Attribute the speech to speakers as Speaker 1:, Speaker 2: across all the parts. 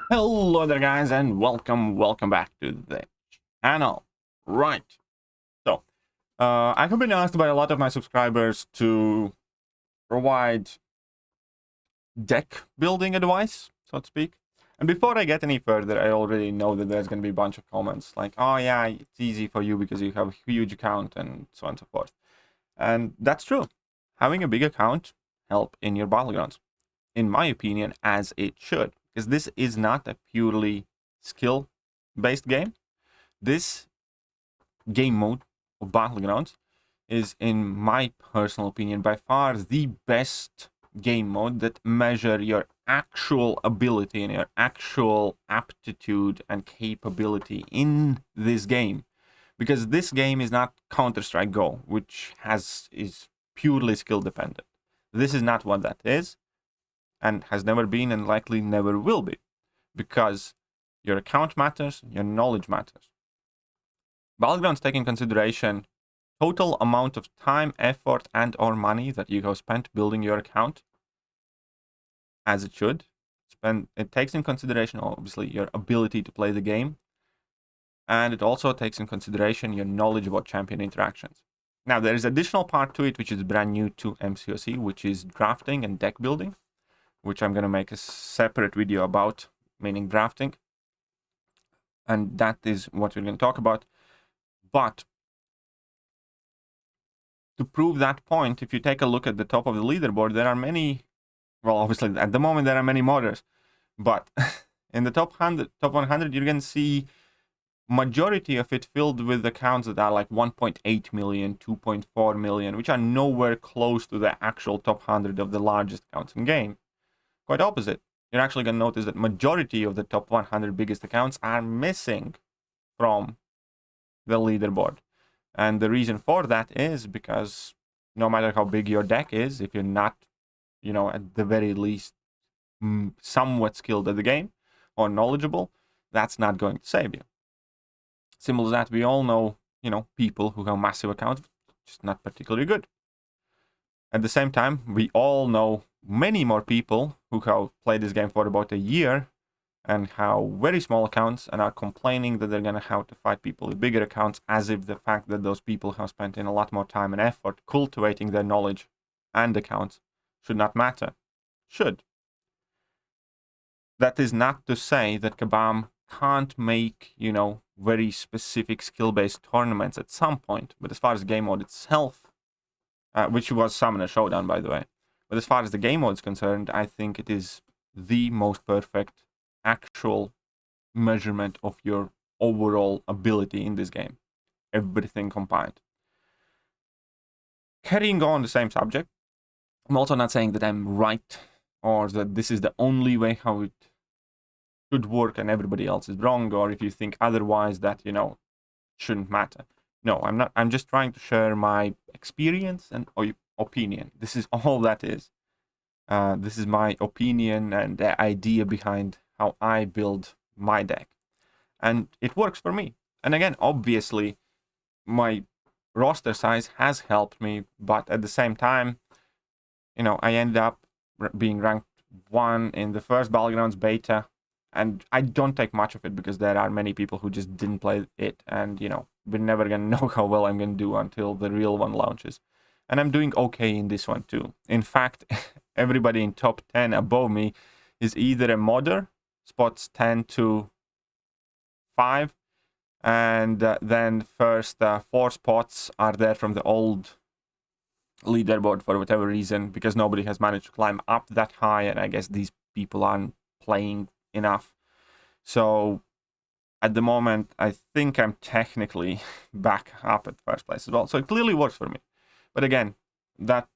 Speaker 1: Hello there guys and welcome back to the channel. Right, so I have been asked by a lot of my subscribers to provide deck building advice, so to speak. And before I get any further, I already know that there's going to be a bunch of comments like, oh yeah, it's easy for you because you have a huge account and so on and so forth. And that's true. Having a big account help in your battlegrounds, in my opinion, as it should, because this is not a purely skill based game. This game mode of Battlegrounds is, in my personal opinion, by far the best game mode that measure your actual ability and your actual aptitude and capability in this game. Because this game is not Counter-Strike Go, which is purely skill dependent. This is not what that is, and has never been and likely never will be. Because your account matters, your knowledge matters. Battlegrounds take in consideration total amount of time, effort, and or money that you have spent building your account, as it should. It takes in consideration, obviously, your ability to play the game, and it also takes in consideration your knowledge about champion interactions. Now, there is additional part to it, which is brand new to MCOC, which is drafting and deck building, which I'm going to make a separate video about, meaning drafting. And that is what we're going to talk about. But to prove that point, if you take a look at the top of the leaderboard, there are many, well, obviously at the moment there are many modders, but in the top 100, you're going to see majority of it filled with accounts that are like 1.8 million, 2.4 million, which are nowhere close to the actual top 100 of the largest accounts in game. Quite opposite. You're actually going to notice that majority of the top 100 biggest accounts are missing from the leaderboard. And the reason for that is because no matter how big your deck is, if you're not, at the very least somewhat skilled at the game or knowledgeable, that's not going to save you. Simple as that. We all know, people who have massive accounts, just not particularly good. At the same time, we all know many more people who have played this game for about a year and have very small accounts and are complaining that they're going to have to fight people with bigger accounts, as if the fact that those people have spent in a lot more time and effort cultivating their knowledge and accounts should not matter. Should. That is not to say that Kabam can't make, very specific skill-based tournaments at some point, but as far as game mode itself, which was Summoner Showdown, by the way, but as far as the game mode is concerned, I think it is the most perfect actual measurement of your overall ability in this game. Everything combined. Carrying on the same subject, I'm also not saying that I'm right or that this is the only way how it should work and everybody else is wrong, or if you think otherwise that, shouldn't matter. No, I'm not. I'm just trying to share my experience and opinion. This is all that is. This is my opinion and the idea behind how I build my deck. And it works for me. And again, obviously, my roster size has helped me, but at the same time, I ended up being ranked 1 in the first Battlegrounds beta, and I don't take much of it because there are many people who just didn't play it, and, we're never going to know how well I'm going to do until the real one launches. And I'm doing okay in this one too. In fact, everybody in top 10 above me is either a modder, spots 10 to 5, and then first 4 spots are there from the old leaderboard for whatever reason, because nobody has managed to climb up that high, and I guess these people aren't playing enough. So at the moment, I think I'm technically back up at first place as well. So it clearly works for me. But again, that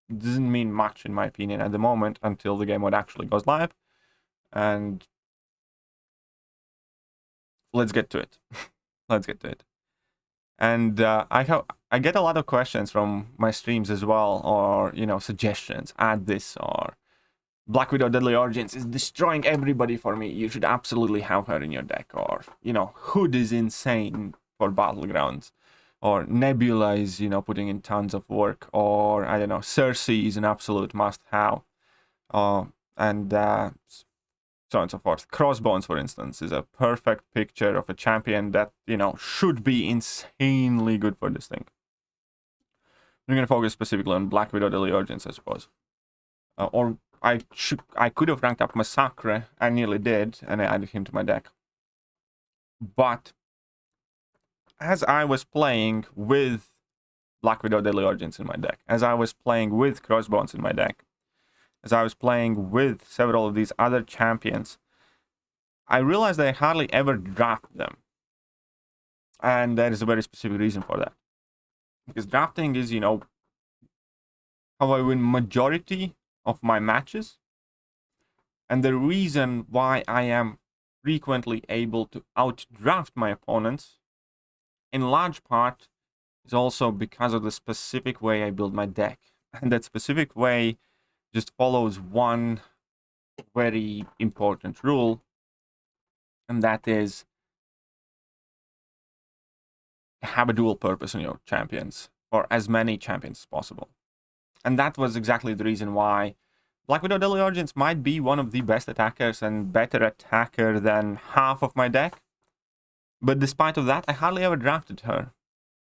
Speaker 1: doesn't mean much in my opinion at the moment until the game mode actually goes live. And let's get to it. Let's get to it. And I get a lot of questions from my streams as well, or suggestions. Add this, or Black Widow Deadly Origins is destroying everybody for me. You should absolutely have her in your deck. Or Hood is insane for Battlegrounds. Or Nebula is putting in tons of work. Or I don't know, Cersei is an absolute must-have. And so on and so forth. Crossbones, for instance, is a perfect picture of a champion that, you know, should be insanely good for this thing. We're going to focus specifically on Black Widow Deliurgence, I suppose. Or I could have ranked up Massacre. I nearly did, and I added him to my deck. But as I was playing with Black Widow Deliurgence in my deck, as I was playing with Crossbones in my deck, as I was playing with several of these other champions, I realized that I hardly ever draft them. And there is a very specific reason for that. Because drafting is, you know, how I win majority of my matches. And the reason why I am frequently able to outdraft my opponents, in large part, is also because of the specific way I build my deck. And that specific way just follows one very important rule, and that is have a dual purpose on your champions, or as many champions as possible. And that was exactly the reason why Black Widow Deliurgence might be one of the best attackers and better attacker than half of my deck. But despite of that, I hardly ever drafted her.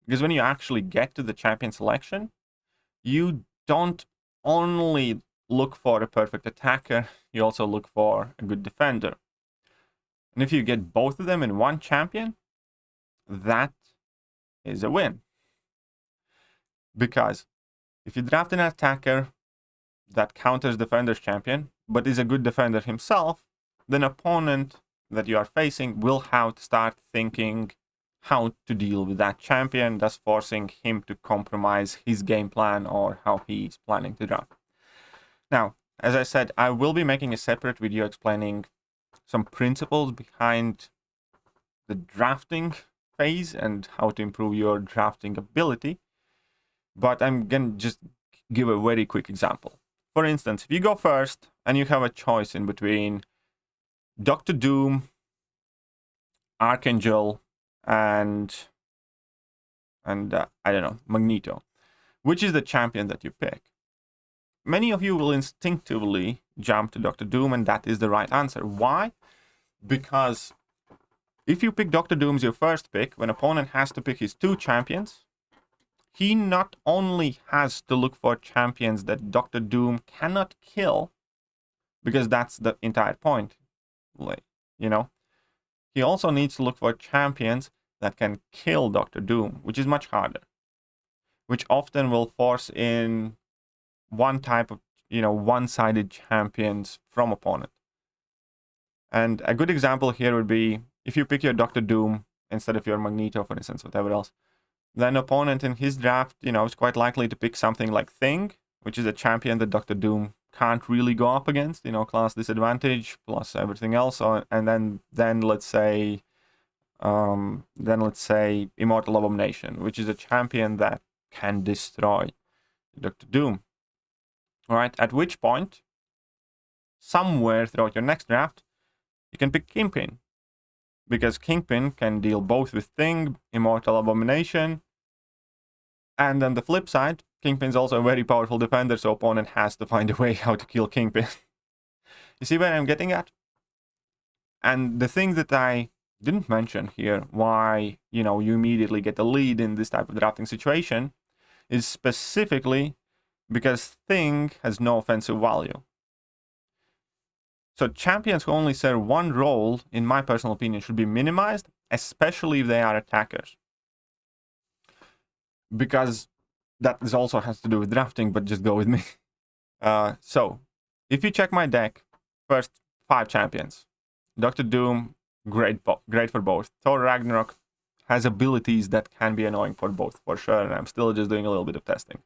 Speaker 1: Because when you actually get to the champion selection, you don't only look for a perfect attacker, you also look for a good defender. And if you get both of them in one champion, that is a win. Because if you draft an attacker that counters defender's champion, but is a good defender himself, then opponent that you are facing will have to start thinking how to deal with that champion, thus forcing him to compromise his game plan or how he's planning to draft. Now, as I said, I will be making a separate video explaining some principles behind the drafting phase and how to improve your drafting ability. But I'm going to just give a very quick example. For instance, if you go first and you have a choice in between Dr. Doom, Archangel, and I don't know, Magneto, which is the champion that you pick? Many of you will instinctively jump to Dr. Doom, and that is the right answer. Why? Because if you pick Dr. Doom as your first pick, when opponent has to pick his two champions, he not only has to look for champions that Dr. Doom cannot kill, because that's the entire point, you know, he also needs to look for champions that can kill Dr. Doom, which is much harder, which often will force in one type of, you know, one-sided champions from opponent. And a good example here would be if you pick your Dr. Doom instead of your Magneto, for instance, whatever else, then opponent in his draft, you know, is quite likely to pick something like Thing, which is a champion that Dr. Doom can't really go up against, you know, class disadvantage plus everything else. And then let's say Immortal Abomination, which is a champion that can destroy Dr. Doom. All right, at which point, somewhere throughout your next draft, you can pick Kingpin, because Kingpin can deal both with Thing, Immortal Abomination, and on the flip side, Kingpin's also a very powerful defender, so opponent has to find a way how to kill Kingpin. You see where I'm getting at? And the thing that I didn't mention here, why, you know, you immediately get the lead in this type of drafting situation, is specifically because Thing has no offensive value. So champions who only serve one role, in my personal opinion, should be minimized, especially if they are attackers. Because that also has to do with drafting, but just go with me. So, if you check my deck, first 5 champions. Dr. Doom, great for both. Thor Ragnarok has abilities that can be annoying for both, for sure, and I'm still just doing a little bit of testing.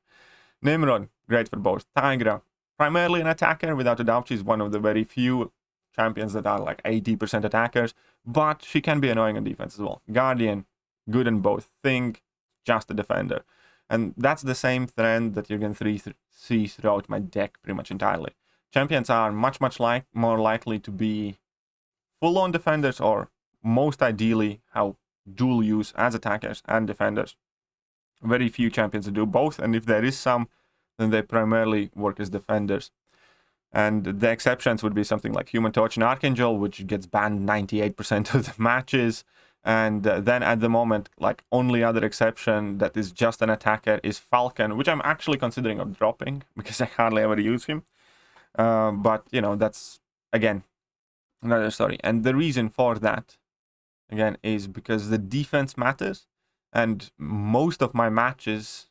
Speaker 1: Nimrod, great for both. Tigra, primarily an attacker, without a doubt. She's one of the very few champions that are like 80% attackers, but she can be annoying on defense as well. Guardian, good in both. Thing, just a defender. And that's the same trend that you're going to see throughout my deck pretty much entirely. Champions are much more likely to be full-on defenders, or most ideally have dual use as attackers and defenders. Very few champions do both, and if there is some, then they primarily work as defenders. And the exceptions would be something like Human Torch and Archangel, which gets banned 98% of the matches. And then at the moment, like, only other exception that is just an attacker is Falcon, which I'm actually considering of dropping because I hardly ever use him. But, you know, that's, again, another story. And the reason for that, again, is because the defense matters. And most of my matches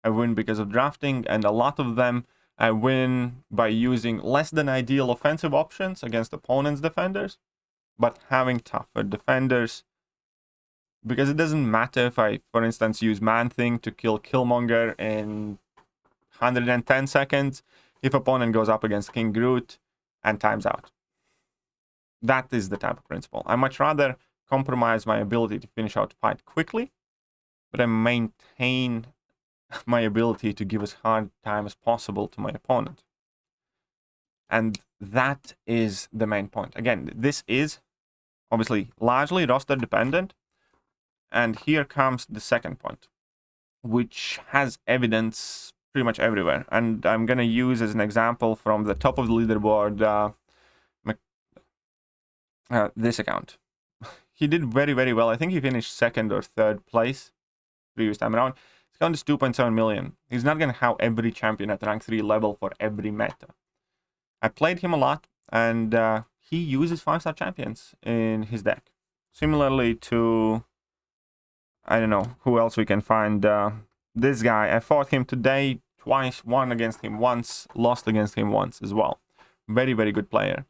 Speaker 1: I win because of drafting, and a lot of them I win by using less than ideal offensive options against opponents' defenders, but having tougher defenders. Because it doesn't matter if I, for instance, use Man-Thing to kill Killmonger in 110 seconds if opponent goes up against King Groot and times out. That is the type of principle. I much rather compromise my ability to finish out the fight quickly, but I maintain my ability to give as hard time as possible to my opponent. And that is the main point. Again, this is obviously largely roster dependent. And here comes the second point, which has evidence pretty much everywhere. And I'm going to use as an example from the top of the leaderboard this account. He did very, very well. I think he finished second or third place previous time around. His count is 2.7 million. He's not going to have every champion at rank 3 level for every meta. I played him a lot, and he uses 5-star champions in his deck. Similarly to, I don't know who else we can find. This guy, I fought him today twice, won against him once, lost against him once as well. Very, very good player.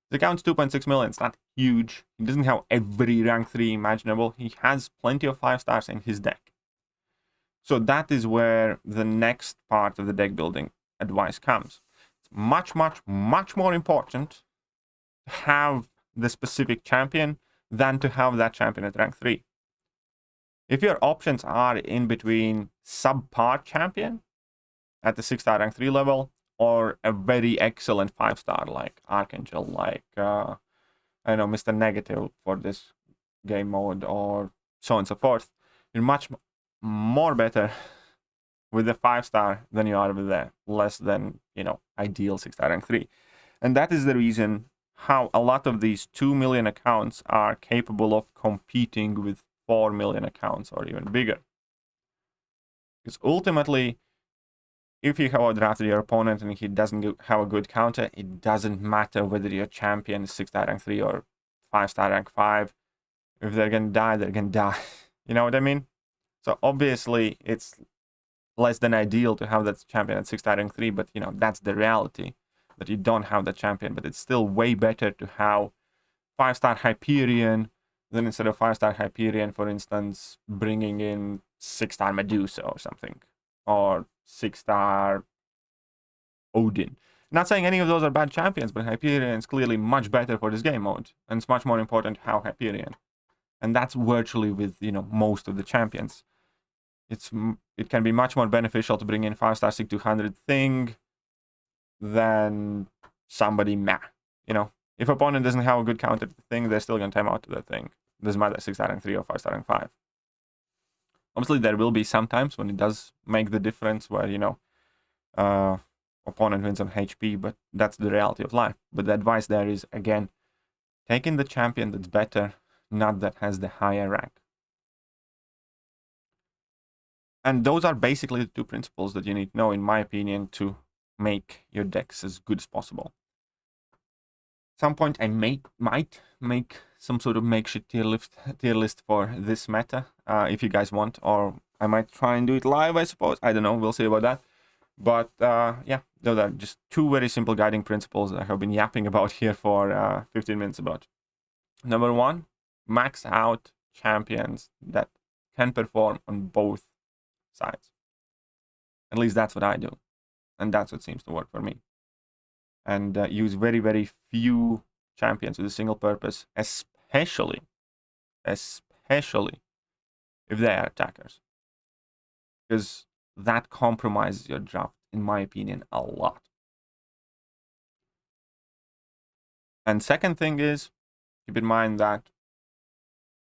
Speaker 1: The account's 2.6 million. It's not huge. He doesn't have every rank 3 imaginable. He has plenty of 5 stars in his deck. So that is where the next part of the deck building advice comes. It's much, much, much more important to have the specific champion than to have that champion at rank 3. If your options are in between subpar champion at the 6-star rank 3 level or a very excellent 5-star like Archangel, like, I know, Mr. Negative for this game mode, or so on and so forth, you're much more better with the 5-star than you are with the less than, you know, ideal 6-star rank 3. And that is the reason how a lot of these 2 million accounts are capable of competing with 4 million accounts or even bigger. Because ultimately, if you have outdrafted your opponent and he doesn't have a good counter, it doesn't matter whether your champion is 6-star rank 3 or 5-star rank 5. If they're gonna die, they're gonna die. You know what I mean? So obviously, it's less than ideal to have that champion at 6-star rank 3, but, you know, that's the reality, that you don't have that champion. But it's still way better to have 5-star Hyperion than, instead of 5-star Hyperion, for instance, bringing in 6-star Medusa or something, or 6-star Odin. Not saying any of those are bad champions, but Hyperion is clearly much better for this game mode, and it's much more important to have Hyperion. And that's virtually with, you know, most of the champions. It can be much more beneficial to bring in 5-star Sig 200 thing than somebody meh. You know, if opponent doesn't have a good counter to the thing, they're still going to time out to the thing. Doesn't matter 6-star rank 3 or 5-star rank 5. Obviously, there will be some times when it does make the difference where, you know, opponent wins on HP, but that's the reality of life. But the advice there is, again, taking the champion that's better, not that has the higher rank. And those are basically the two principles that you need to know, in my opinion, to make your decks as good as possible. At some point, I might make some sort of makeshift tier list for this meta, if you guys want, or I might try and do it live, I suppose. I don't know, we'll see about that. But yeah, those are just two very simple guiding principles that I have been yapping about here for 15 minutes about. Number one, max out champions that can perform on both sides. At least that's what I do, and that's what seems to work for me. And use very, very few champions with a single purpose, especially if they are attackers, because that compromises your draft, in my opinion, a lot. And second thing is, keep in mind that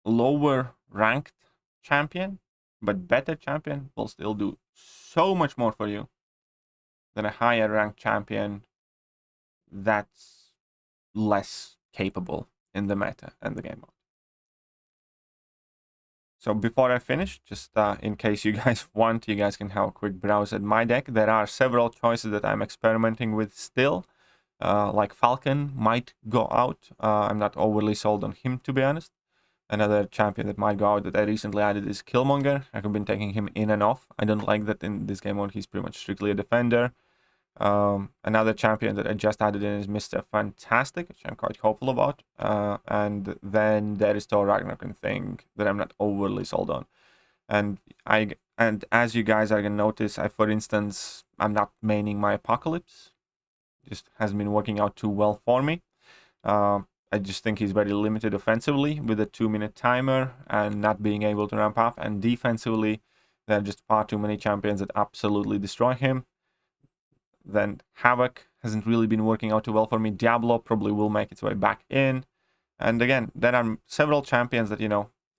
Speaker 1: lower ranked champion but better champion will still do so much more for you than a higher ranked champion that's less capable in the meta and the game mode. So before I finish, just in case you guys want, you guys can have a quick browse at my deck. There are several choices that I'm experimenting with still. Like Falcon might go out. I'm not overly sold on him, to be honest. Another champion that might go out that I recently added is Killmonger. I've been taking him in and off. I don't like that in this game mode. He's pretty much strictly a defender. Another champion that I just added in is Mr. Fantastic, which I'm quite hopeful about. And then there is Thor Ragnarok thing that I'm not overly sold on. And as you guys are gonna notice, for instance, I'm not maining my Apocalypse. Just hasn't been working out too well for me. I just think he's very limited offensively with a 2-minute timer and not being able to ramp up. And defensively, there are just far too many champions that absolutely destroy him. Then Havoc hasn't really been working out too well for me. Diablo probably will make its way back in. And again, there are several champions that,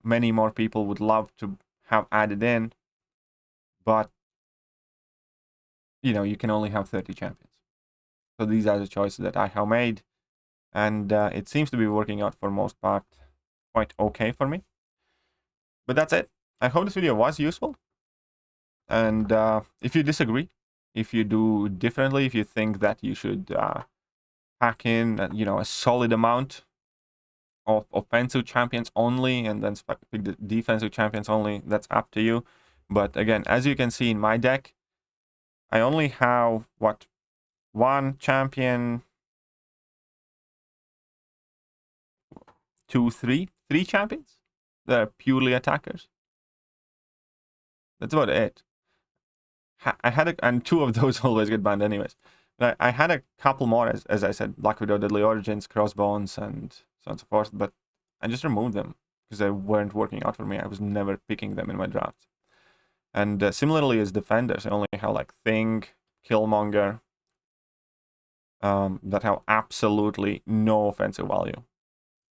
Speaker 1: many more people would love to have added in. But, you can only have 30 champions. So these are the choices that I have made. And it seems to be working out for most part quite okay for me. But that's it. I hope this video was useful. And if you disagree, if you do differently, if you think that you should pack in, a solid amount of offensive champions only and then pick the defensive champions only, that's up to you. But again, as you can see in my deck, I only have, one champion, three champions that are purely attackers. That's about it. I had and 2 of those always get banned anyways. But I had a couple more, as I said, Black Widow, Deadly Origins, Crossbones, and so on and so forth. But I just removed them because they weren't working out for me. I was never picking them in my drafts. And similarly as defenders, I only have Thing, Killmonger, that have absolutely no offensive value.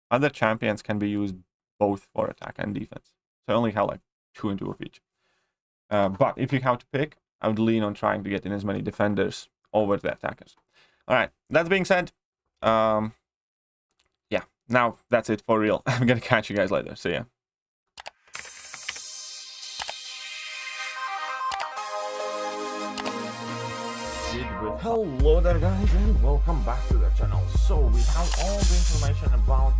Speaker 1: Other champions can be used both for attack and defense. So I only have 2 and 2 of each. But if you have to pick, I would lean on trying to get in as many defenders over the attackers. All right, that being said, yeah, now that's it for real. I'm going to catch you guys later. See ya. Hello there guys and welcome back to the channel. So we have all the information about the